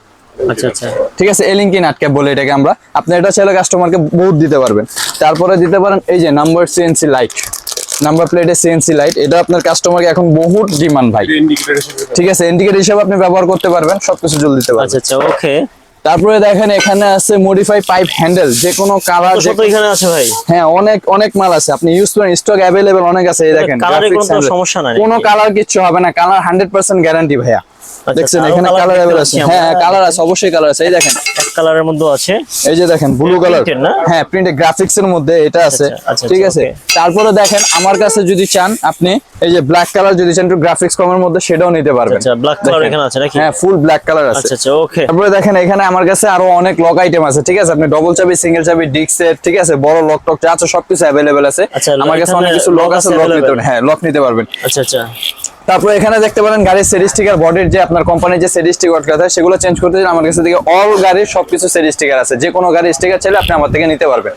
আচ্ছা আচ্ছা, ঠিক আছে, এলিঙ্কি নাট ক্যাপ বলে এটাকে আমরা। আপনি এটা চাইলে কাস্টমারকে বহুত দিতে পারবেন। তারপরে দিতে পারেন এই যে নাম্বার সিএনসি লাইট, নাম্বার প্লেটের সিএনসি লাইট, এটা আপনার কাস্টমারকে এখন বহুত ডিমান্ড ভাই। ঠিক আছে, ইন্ডিকেটর হিসেবে আপনি ব্যবহার করতে পারবেন, সবকিছু জল দিতে পারবেন। আচ্ছা আচ্ছা, ওকে। তারপরে দেখেন এখানে আছে মডিফাই পাইপ হ্যান্ডেল, যে কোনো কালার এখানে আছে ভাই। হ্যাঁ, অনেক অনেক মাল আছে, আপনি ইউজ করেন, স্টক অ্যাভেলেবল অনেক আছে। এই দেখেন কালারের কোনো সমস্যা নাই, কোনো কালার কিচ্ছু হবে না, কালার 100% গ্যারান্টি ভাইয়া। দেখছেন এখানে কালার अवेलेबल আছে, হ্যাঁ কালার আছে, অবশ্যই কালার আছে। এই দেখেন এক কালারের মধ্যে আছে, এই যে দেখেন ব্লু কালার, হ্যাঁ প্রিন্টেড গ্রাফিক্স এর মধ্যে এটা আছে। ঠিক আছে, তারপরে দেখেন আমার কাছে যদি চান আপনি এই যে ব্ল্যাক কালার যদি চান একটু গ্রাফিক্স কমের মধ্যে সেটাও নিতে পারবেন। আচ্ছা, ব্ল্যাক কালার এখানে আছে নাকি? হ্যাঁ, ফুল ব্ল্যাক কালার আছে। আচ্ছা আচ্ছা, ওকে। তারপরে দেখেন এখানে আমার কাছে আরো অনেক লক আইটেম আছে। ঠিক আছে, আপনি ডবল চাবি, সিঙ্গেল চাবি, ডিস্ক সেট, ঠিক আছে, বড় লক টক যা আছে সবকিছু अवेलेबल আছে। আমার কাছে অনেক কিছু লক আছে, লক নিতে পারবেন। হ্যাঁ, লক নিতে পারবেন। আচ্ছা আচ্ছা। তারপরে এখানে দেখতে পারেন গাড়ির সেট স্টিকার, বডির যে আপনার কোম্পানির যে সেট স্টিকার আছে সেগুলো চেঞ্জ করতে চান আমার কাছে থেকে অল গাড়ির সবকিছু সেট স্টিকার আছে, যে কোনো গাড়ির স্টিকার চাইলে আপনি আমার থেকে নিতে পারবেন।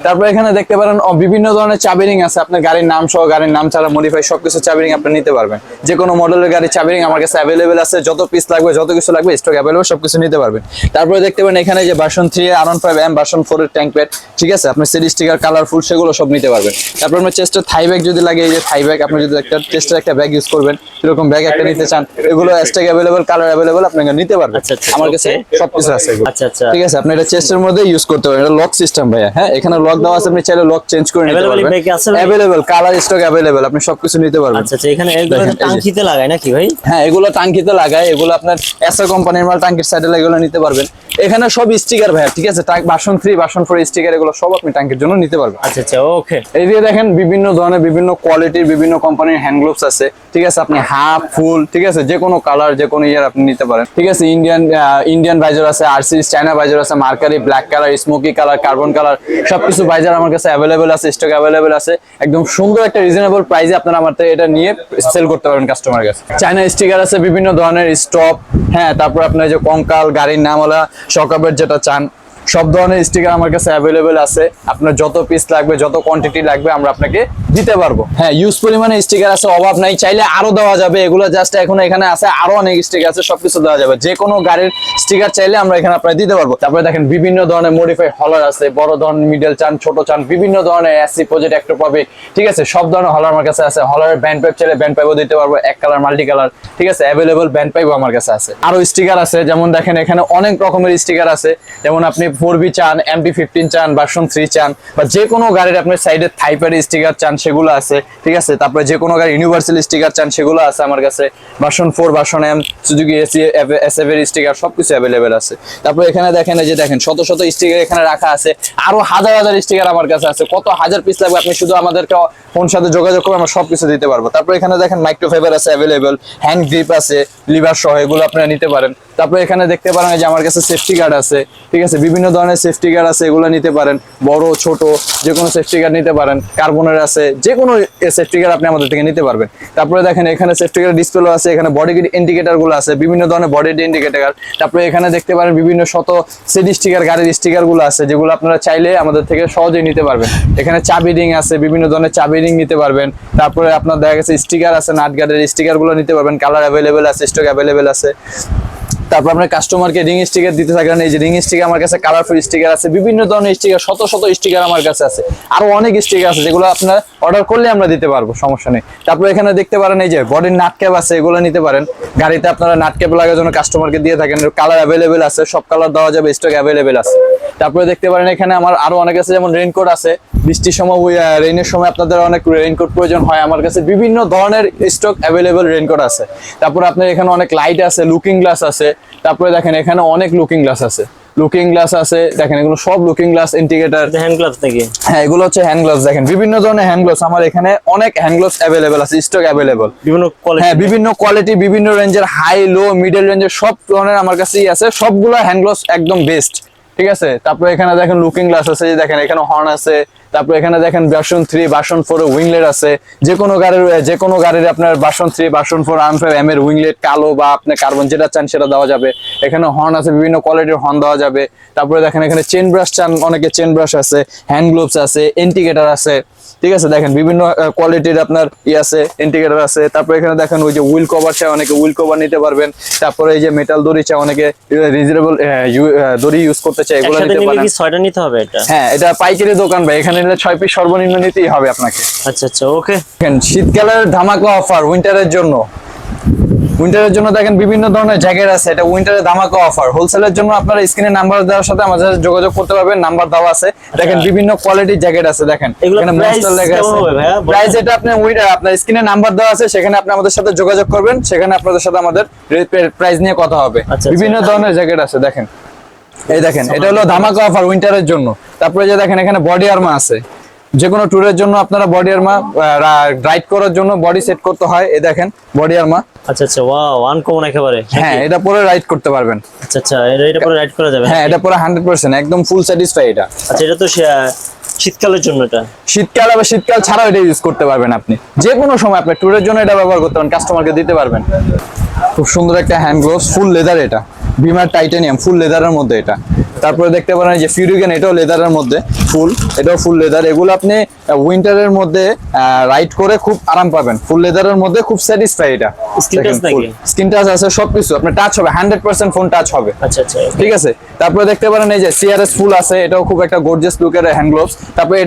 তারপরে এখানে দেখতে পারেন বিভিন্ন ধরনের চাবি রিং আছে, আপনার গাড়ির নাম সহ, গাড়ির নাম ছাড়া মডিফাই সবকিছু চাবি রিং আপনি নিতে পারবেন। যে কোনো মডেলের গাড়ির চাবি রিং আমার কাছে अवेलेबल আছে, যত পিস লাগবে যত কিছু লাগবে স্টক अवेलेबल, সবকিছু নিতে পারবেন। তারপরে দেখতে পারেন এখানে যে ভার্সন 3 R15M, ভার্সন 4 এর ট্যাঙ্ক প্যাড, ঠিক আছে, আপনি সেট স্টিকার কালারফুল সেগুলো সব নিতে পারবেন। তারপর আপনার চেস্টের থাই ব্যাগ যদি লাগে, এই যে থাই ব্যাগ, আপনি যদি একটা চেস্টের একটা ব্যাগ ইউজ করবেন, এরকম ব্যাগ একটা নিতে চান, এগুলো স্টক अवेलेबल, কালার अवेलेबल, আপনি নিতে পারবেন। আমার কাছে সবকিছু আছে এগুলো। আচ্ছা আচ্ছা, ঠিক আছে, আপনি এটা চেস্টের মধ্যে ইউজ করতে পারেন, এটা লক সিস্টেম ভাইয়া। হ্যাঁ, এখানে লক দেওয়া আছে, আপনি চাইলে লক চেঞ্জ করে নিতে পারবেন। अवेलेबल কালার স্টক अवेलेबल, আপনি সবকিছু নিতে পারবেন। আচ্ছা আচ্ছা, এখানে এগুলো টাঙ্কিতে লাগায় নাকি ভাই? হ্যাঁ, এগুলো টাঙ্কিতে লাগায়, এগুলো আপনার এসআর কোম্পানির মাল, টাঙ্কির সাইডে এগুলো নিতে পারবেন। এখানে সব স্টিকার ভাইয়া, ঠিক আছে, ভার্সন 3 ভার্সন 4 স্টিকার, এগুলো সব আপনি টাঙ্কির জন্য নিতে পারবেন। আচ্ছা আচ্ছা, ওকে। এই দিয়ে দেখেন বিভিন্ন ধরনের, বিভিন্ন কোয়ালিটির, বিভিন্ন কোম্পানির হ্যান্ড গ্লোভস আছে। ঠিক আছে, আপনি হাফ ফুল, ঠিক আছে, যে কোনো কালার, যে কোনো ইয়ার আপনি নিতে পারেন। ঠিক আছে, ইন্ডিয়ান ভাইজার আছে, আরসিএস চায়না ভাইজার আছে, mercury, black colour, smoky colour, carbon colour, সবকিছু ভাইজার আমার কাছে अवेलेबल আছে, স্টক अवेलेबल আছে। একদম সুন্দর একটা রিজনেবল প্রাইসে আপনারা আমার থেকে এটা নিয়ে সেল করতে পারবেন কাস্টমার কাছে। চায়না স্টিকার আছে বিভিন্ন ধরনের, স্টপ, হ্যাঁ, তারপর আপনার যে কঙ্কাল, গাড়ির নামওয়ালা, শকআপের যেটা চান, সব ধরনের স্টিকার আমার কাছে अवेलेबल আছে। আপনার যত পিস লাগবে, যত কোয়ান্টিটি লাগবে আমরা আপনাকে দিতে পারবো। হ্যাঁ, ইউজ পরিমাণে স্টিকার আছে, অভাব নাই, চাইলে আরো দেওয়া যাবে। এগুলো জাস্ট এখন এখানে আছে, আরো অনেক স্টিকার আছে, সবকিছু দেওয়া যাবে। যে কোনো গাড়ির স্টিকার চাইলে আমরা এখানে আপনাকে দিতে পারবো। তারপরে দেখেন বিভিন্ন ধরনের মডিফাই হলার আছে, বড় ধরনের, মিডল চান, ছোট চান, বিভিন্ন ধরনের এসি প্রজেক্ট, একটোপাবিক, ঠিক আছে, সব ধরনের হলার আমার কাছে আছে। হলারের ব্যান্ড পাইপ চাইলে ব্যান্ড পাইপও দিতে পারবো, এক কালার, মাল্টি কালার, ঠিক আছে, अवेलेबल ব্যান্ড পাইপও আমার কাছে আছে। আরো স্টিকার আছে, যেমন দেখেন এখানে অনেক রকমের স্টিকার আছে, যেমন আপনি 4B চান, MT15 চান, ভার্সন 3 চান, বা যে কোনো গাড়ির আপনার সাইডে থাইপের স্টিকার চান সেগুলো আছে। ঠিক আছে, তারপরে যে কোনো গাড়ি ইউনিভার্সাল স্টিকার চান সেগুলো আছে আমার কাছে। Version 4, version M, Suzuki AC, SF এর স্টিকার সবকিছু अवेलेबल আছে। তারপরে এখানে দেখেন, এই যে দেখেন শত শত স্টিকার এখানে রাখা আছে, আরো হাজার হাজার স্টিকার আমার কাছে আছে। কত হাজার পিস লাগবে আপনি শুধু আমাদেরকে ফোন সাথে যোগাযোগ করে আমরা সবকিছু দিতে পারবো। তারপরে এখানে দেখেন মাইক্রোফাইবার আছে अवेलेबल, হ্যান্ড গ্রিপ আছে, লিভার সহ, এগুলো আপনারা নিতে পারেন। তারপরে এখানে দেখতে পারেন যে আমার কাছে সেফটি গার্ড আছে। ঠিক আছে, বিভিন্ন ধরনের সেফটি গার্ড আছে, এগুলো নিতে পারেন, বড় ছোট যে কোনো সেফটি গার্ড নিতে পারেন। কার্বনের আছে, যে কোনো সেফটি গার্ড আপনি আমাদের থেকে নিতে পারবেন। তারপরে দেখেন এখানে সেফটি গার্ড ডিসপ্লে আছে, এখানে বডি ইন্ডিকেটর গুলো আছে, বিভিন্ন ধরনের বডি ইন্ডিকেটর। তারপরে এখানে দেখতে পারেন বিভিন্ন শত সেট স্টিকার, গাড়ির স্টিকার গুলো আছে, যেগুলো আপনারা চাইলে আমাদের থেকে সহজেই নিতে পারবেন। এখানে চাবি রিং আছে, বিভিন্ন ধরনের চাবি রিং নিতে পারবেন। তারপরে আপনার দেখা গেছে স্টিকার আছে, নাট গার্ডের স্টিকার গুলো নিতে পারবেন, কালার अवेलेबल আছে, স্টক अवेलेबल আছে। তারপর আপনার কাস্টমারকে রিং স্টিকার দিতে থাকেন, এই যে রিং স্টিকার আমার কাছে, কালারফুল স্টিকার আছে, বিভিন্ন ধরনের স্টিকার, শত শত স্টিকার আমার কাছে আছে। আরো অনেক স্টিকার আছে যেগুলো আপনার অর্ডার করলে আমরা দিতে পারবো, সমস্যা নেই। তারপর এখানে দেখতে পারেন এই যে বডির নাট ক্যাপ আছে, এগুলো নিতে পারেন। গাড়িতে আপনারা নাট ক্যাপ লাগার জন্য কাস্টমারকে দিয়ে থাকেন, কালার अवेलेबल আছে, সব কালার দেওয়া যাবে, স্টক अवेलेबल আছে। তারপরে দেখতে পারেন এখানে আমার আরো অনেক আছে, যেমন রেইনকোট আছে, বৃষ্টির সময়, রেইনের সময় আপনাদের অনেক রেইনকোট প্রয়োজন হয়, আমার কাছে বিভিন্ন ধরনের স্টক अवेलेबल রেইনকোট আছে। তারপর আপনার এখানে অনেক লাইট আছে, লুকিং গ্লাস আছে। তারপরে দেখেন এখানে অনেক লুকিং গ্লাস আছে, লুকিং গ্লাস আছে, দেখেন এগুলো সব looking glass, indicator, hand gloves নাকি? হ্যাঁ, এগুলো হচ্ছে হ্যান্ড গ্লাভস। দেখেন বিভিন্ন ধরনের হ্যান্ড গ্লাভস আমার এখানে অনেক হ্যান্ড গ্লাভস अवेलेबल আছে, স্টক अवेलेबल বিভিন্ন কোয়ালিটি। হ্যাঁ, বিভিন্ন কোয়ালিটি, বিভিন্ন রেঞ্জের, হাই লো মিডল রেঞ্জের সব ধরনের আমার কাছেই আছে। সবগুলো হ্যান্ড গ্লাভস একদম বেস্ট। ঠিক আছে, তারপরে এখানে দেখেন লুকিং গ্লাস আছে, দেখেন এখানে হর্ন আছে। তারপর এখানে দেখেন ভার্সন 3, ভার্সন 4 এর উইংলেট আছে। যে কোনো গাড়ির আপনার ভার্সন 3, ভার্সন 4 R15M এর উইংলেট কালো বা আপনি কার্বন যেটা চান সেটা দেওয়া যাবে। এখানে হর্ন আছে, বিভিন্ন কোয়ালিটির হর্ন দেওয়া যাবে। তারপরে দেখেন এখানে চেন ব্রাশ চান, অনেকে চেন ব্রাশ আছে, হ্যান্ড গ্লোভস আছে, ইন্ডিকেটর আছে। ঠিক আছে, দেখেন বিভিন্ন কোয়ালিটির আপনার আছে, ইন্ডিকেটর আছে। তারপর এখানে দেখেন ওই যে হুইল কভার চাই অনেকে, হুইল কভার নিতে পারবেন। তারপরে এই যে মেটাল দড়ি চাই অনেকে, রিজনেবল দড়ি ইউজ করতে চাই, এগুলো নিতে পারেন। কি 6টা নিতে হবে এটা? হ্যাঁ, এটা পাইকারি দোকান ভাই, এখানে নিলে 6 পিস সর্বনিম্ন নিতেই হবে আপনাকে। আচ্ছা আচ্ছা, ওকে। দেখেন শীতকালের ধামাকা অফার উইন্টারের জন্য। উইন্টারের জন্য দেখেন বিভিন্ন ধরনের জ্যাকেট আছে, এটা উইন্টারের ধামাকা অফার। হোলসেলের জন্য আপনারা স্ক্রিনে নাম্বার দেওয়ার সাথে আমাদের সাথে যোগাযোগ করতে পারবেন, নাম্বার দেওয়া আছে। দেখেন বিভিন্ন কোয়ালিটির জ্যাকেট আছে, দেখেন এখানে মনস্টার লেখা আছে। প্রাইস এটা আপনার স্ক্রিনে নাম্বার দেওয়া আছে, সেখানে আপনি আমাদের সাথে যোগাযোগ করবেন, সেখানে আপনাদের সাথে আমাদের প্রাইস নিয়ে কথা হবে। বিভিন্ন ধরনের জ্যাকেট আছে দেখেন, এই দেখেন এটা হলো ধামাকা অফার উইন্টারের জন্য। তারপরে যে দেখেন এখানে বডি আর্মা আছে, যে কোনো ট্যুরের জন্য আপনারা বডি আর্মা রাইড করার জন্য বডি সেট করতে হয়, এই দেখেন বডি আর্মা। আচ্ছা আচ্ছা, ওয়াও, আনকমন একেবারে। হ্যাঁ, এটা পরে রাইড করতে পারবেন। আচ্ছা আচ্ছা, এটা পরে রাইড করা যাবে? হ্যাঁ, এটা পরে 100% একদম ফুল স্যাটিসফাই এটা। আচ্ছা, এটা তো শীতকালের জন্য, এটা শীতকাল আবার শীতকাল ছাড়াও এটা ইউজ করতে পারবেন আপনি, যে কোনো সময় আপনার ট্যুরের জন্য এটা ব্যবহার করতে পারেন, কাস্টমারকে দিতে পারবেন। খুব সুন্দর একটা হ্যান্ড গ্লোভস, ফুল লেদার, এটা বিমার টাইটানিয়াম, ফুল লেদারের মধ্যে এটা। তারপরে দেখতে পারেন যে ফিউরিগান, এটাও লেদারের মধ্যে ফুল, এটাও ফুল লেদার। এগুলো আপনি উইন্টারের মধ্যে রাইড করে খুব আরাম পাবেন, ফুল লেদারের মধ্যে খুব স্যাটিসফাই এটা। স্ক্রিন টাচ আছে, সবকিছু আপনার টাচ হবে, 100% ফোন টাচ হবে। আচ্ছা আচ্ছা, ঠিক আছে। তারপরে দেখতে পারেন এই যে সিআরএস ফুল আছে, এটাও খুব একটা গর্জিয়াস লুকের হ্যান্ড গ্লোভস। তারপরে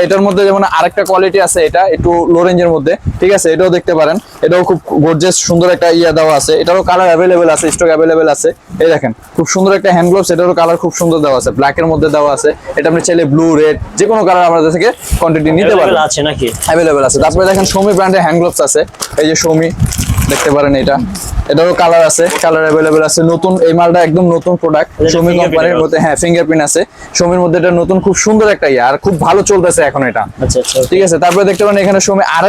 এটার মধ্যে যেমন আরেকটা কোয়ালিটি আছে, এটা একটু লো রেঞ্জের মধ্যে, ঠিক আছে, এটাও দেখতে পারেন, এটাও খুব গর্জিয়াস সুন্দর একটা দেওয়া আছে। এটারও কালার অ্যাভেলেবেল আছে, স্টক অ্যাভেলেবেল আছে। এই দেখেন খুব সুন্দর একটা হ্যান্ড গ্লোভস, এটারও কালার খুব সুন্দর দেওয়া আছে, ব্ল্যাক এর মধ্যে দেওয়া আছে। এটা আপনি চাইলে ব্লু, রেড যে কোনো কালার আমাদের থেকে কোয়ান্টিটি নিতে পারবেন, আছে নাকি? অ্যাভেলেবেল আছে। তারপরে দেখেন সৌমি ব্র্যান্ডের হ্যান্ড গ্লোভস আছে, এই যে সৌমি দেখতে পারেন, এটারও কালার আছে, কালার অ্যাভেলেবেল আছে। নতুন এই মালটা একদম নতুন প্রোডাক্ট সৌমি কোম্পানির মধ্যে। হ্যাঁ, ফিঙ্গারপ্রিন্ট আছে সৌমির মধ্যে, এটা নতুন খুব সুন্দর একটা আর খুব ভালো চলতেছে এখন এটা। আচ্ছা আচ্ছা, ঠিক আছে। তারপরে দেখতে পারেন এখানে সৌমি আর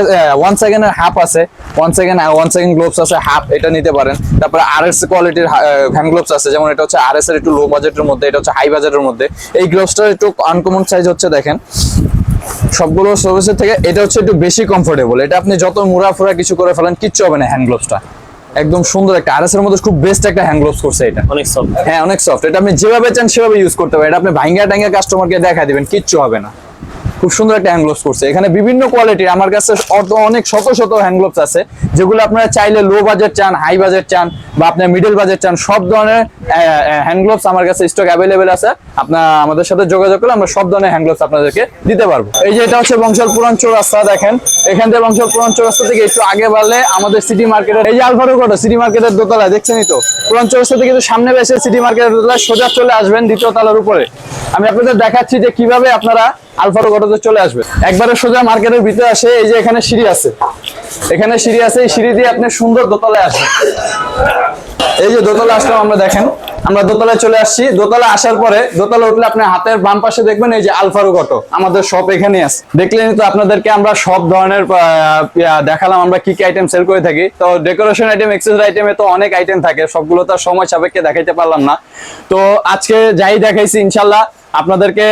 1 সেকেন্ডের হাফ আছে, 1 সেকেন্ড গ্লোভস আছে হাফ, এটা নিতে পারেন। তারপরে আরএস কোয়ালিটির হ্যান্ড গ্লোভস আছে, যেমন এটা হচ্ছে আরএস এর একটু লো বাজেটের মধ্যে, এটা হচ্ছে হাই বাজেটের মধ্যে। এই গ্লোভসটার একটু আনকমন সাইজ হচ্ছে, দেখেন সবগুলো সার্ভিসের থেকে এটা হচ্ছে একটু বেশি কমফোর্টেবল। এটা আপনি যত মুড়া কিছু করে ফেলেন কিচ্ছু হবে না, হ্যান্ড গ্লোভসটা একদম সুন্দর একটা আরএস এর মধ্যে খুব বেস্ট একটা হ্যান্ড গ্লোভস করছে এটা, অনেক সফট। হ্যাঁ, অনেক সফট। এটা আপনি যেভাবে চান সেভাবে ইউজ করতে পারেন, এটা আপনি ভাঙ্গা টাঙ্গা কাস্টমারকে দেখা দিবেন, কিচ্ছু হবে না। খুব সুন্দর একটা হ্যান্ড গ্লোভস করছে। এখানে বিভিন্ন কোয়ালিটির আমার কাছে অনেক শত শত হ্যান্ড গ্লোভস আছে, যেগুলো আপনারা চাইলে লো বাজেট চান, হাই বাজেট চান, বা আপনার মিডল বাজেট চান, সব ধরনের হ্যান্ড গ্লোভস আমার কাছে স্টক অ্যাভেলেবেল আছে। আপনারা আমাদের সাথে যোগাযোগ করলে আমরা সব ধরনের হ্যান্ড গ্লোভস আপনাদেরকে দিতে পারবো। এই যে এটা হচ্ছে বংশাল পুরান চৌরাস্তা, দেখেন এখান থেকে বংশাল পুরান চৌরাস্তা থেকে একটু আগে বাড়লে আমাদের সিটি মার্কেটের, এই যে আলফারুক অটো সিটি মার্কেটের দোতলায় দেখছেনই তো, পুরান চৌরাস্তা থেকে একটু সামনে এসে সিটি মার্কেটের দোতলায় সোজা চলে আসবেন, দ্বিতীয় তলার উপরে। আমি আপনাদের দেখাচ্ছি যে কিভাবে আপনারা আলফারুক অটোতে চলে আসবে। একবারে সোজা মার্কেটের ভিতরে আসে, এই যে এখানে সিঁড়ি আছে, এখানে সিঁড়ি আছে, এই সিঁড়ি দিয়ে আপনি সুন্দর দোতলায় আসবেন। এই যে দোতলা আসলাম আমরা, দেখেন আমরা দোতলায় চলে আসছি। দোতলা আসার পরে দোতলা উঠলে আপনি হাতের বাম পাশে দেখবেন এই যে আলফারুক অটো, আমাদের শপ এখানে আছে। দেখলেন তো, আপনাদেরকে আমরা সব ধরনের দেখালাম আমরা কি কি আইটেম সেল করে থাকি। তো ডেকোরেশন আইটেম, এক্সেসরি আইটেমে তো অনেক আইটেম থাকে, সবগুলো তো সময় সাপেক্ষে দেখাইতে পারলাম না। তো আজকে যাই দেখাইছি ইনশাল্লাহ আপনাদেরকে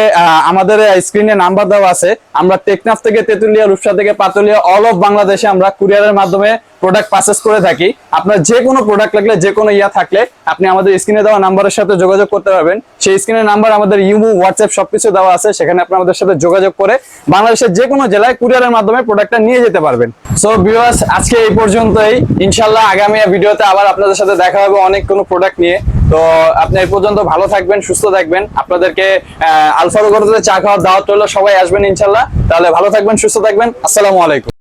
আমাদের স্ক্রিনে নাম্বার দেওয়া আছে। আমরা টেকনাফ থেকে তেতুলিয়া, রূপসা থেকে পাতুলিয়া, অল অফ বাংলাদেশে আমরা কুরিয়ারের মাধ্যমে প্রোডাক্ট পারচেজ করে থাকি। আপনার যে কোনো প্রোডাক্ট লাগলে, যে কোনো থাকলে আপনি আমাদের স্ক্রিনে দেওয়া নাম্বারের সাথে যোগাযোগ করতে পারবেন। সেই স্ক্রিনের নাম্বার আমাদের ইমো, হোয়াটসঅ্যাপ সবকিছু দেওয়া আছে, সেখানে আপনি আমাদের সাথে যোগাযোগ করে বাংলাদেশের যে কোনো জেলায় কুরিয়ারের মাধ্যমে প্রোডাক্টটা নিয়ে যেতে পারবেন। সো ভিউয়ার্স, আজকে এই পর্যন্তই। ইনশাল্লাহ আগামী ভিডিওতে আবার আপনাদের সাথে দেখা হবে অনেক কোনো প্রোডাক্ট নিয়ে। তো আপনি এই পর্যন্ত ভালো থাকবেন, সুস্থ থাকবেন। আপনাদেরকে আলফারুক অটোতে চা খাওয়ার দাওয়াত রইল, সবাই আসবেন ইনশাল্লাহ। তাহলে ভালো থাকবেন, সুস্থ থাকবেন। আসসালামু আলাইকুম।